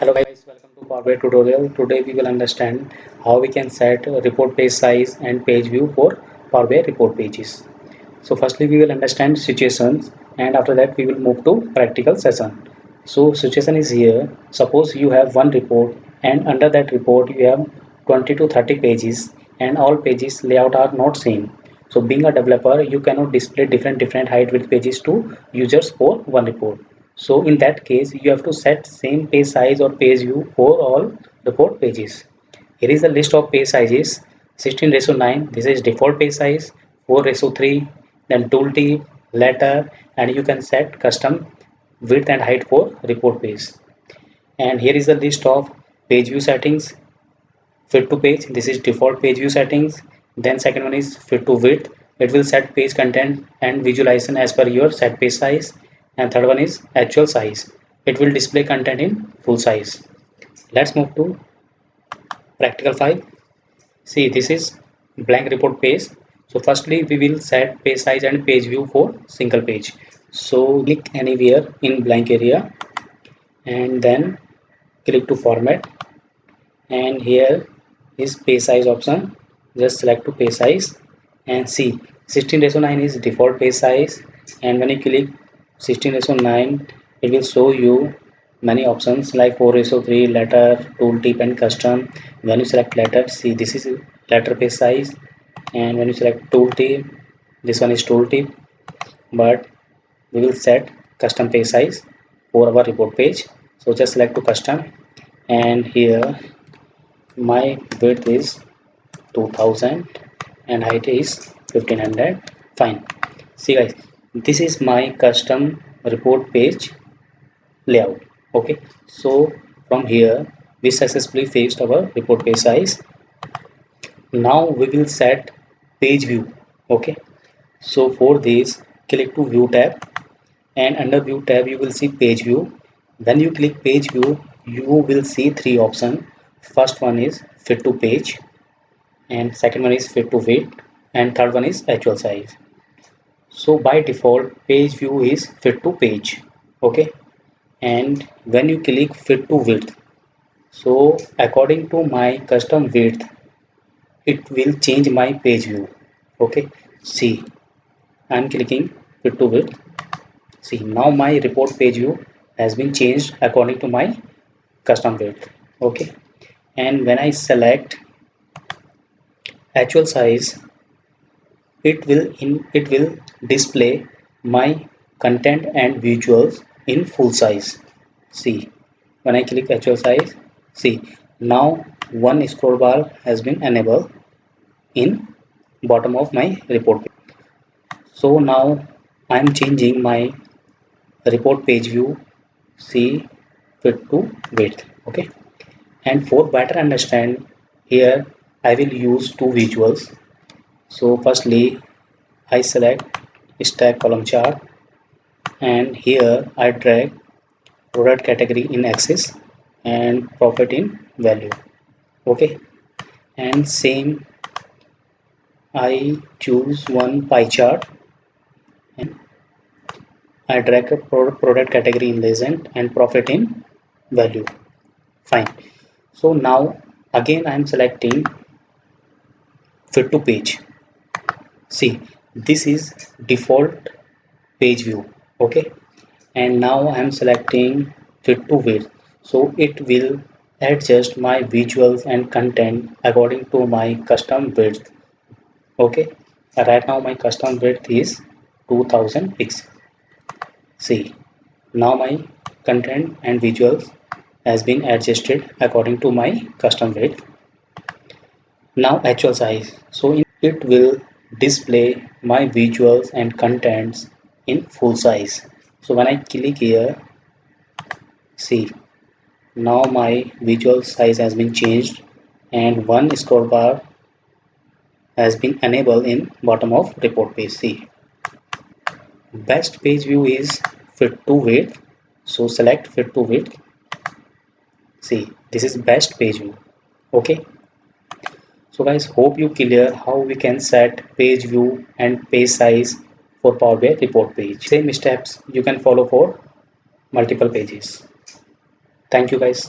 Hello guys, welcome to Power BI tutorial. Today we will understand how we can set report page size and page view for Power BI report pages. So firstly we will understand situations and after that we will move to practical session. So situation is here. Suppose you have one report and under that report you have 20 to 30 pages and all pages layout are not same. So being a developer you cannot display different height width pages to users for one report. So in that case, you have to set same page size or page view for all report pages. Here is the list of page sizes 16:9. This is default page size, 4:3, then tooltip, letter, and you can set custom width and height for report page. And here is the list of page view settings. Fit to page, this is default page view settings. Then second one is fit to width. It will set page content and visualization as per your set page size. And third one is actual size. It will display content in full size. Let's move to practical file. See, this is blank report page. So firstly we will set page size and page view for single page. So click anywhere in blank area and then click to format, and here is page size option. Just select to page size and see 16:9 is default page size, and when you click 16:9 it will show you many options like 4:3, letter, tooltip and custom. When you select letter, see this is letter page size, and when you select tooltip, this one is tooltip, but we will set custom page size for our report page. So just select to custom, and here my width is 2000 and height is 1500. Fine. See guys, this is my custom report page layout. Okay, so from here we successfully fixed our report page size. Now we will set page view. Okay, so for this click to view tab, and under view tab you will see page view. When you click page view you will see three options. First one is fit to page, and second one is fit to width, and third one is actual size. So by default page view is fit to page. Okay, and when you click fit to width, so according to my custom width it will change my page view. Okay, see, I'm clicking fit to width. See, now my report page view has been changed according to my custom width. Okay, and when I select actual size, it will display my content and visuals in full size. See, when I click actual size, see, now one scroll bar has been enabled in bottom of my report page. So now I'm changing my report page view, see, fit to width. Okay, and for better understand, here I will use two visuals. So firstly I select stack column chart, and here I drag product category in axis and profit in value. Okay, and same I choose one pie chart and I drag a product category in legend and profit in value. Fine. So now again I am selecting fit to page. See, this is default page view. Okay, and now I am selecting fit to width, so it will adjust my visuals and content according to my custom width. Okay, right now my custom width is 2000 pixels. See, now my content and visuals has been adjusted according to my custom width. Now actual size, so it will display my visuals and contents in full size. So when I click here, see, now my visual size has been changed and one scroll bar has been enabled in bottom of report page. See, best page view is fit to width, so select fit to width. See, this is best page view. Okay, so guys, hope you clear how we can set page view and page size for Power BI report page. Same steps you can follow for multiple pages. Thank you guys.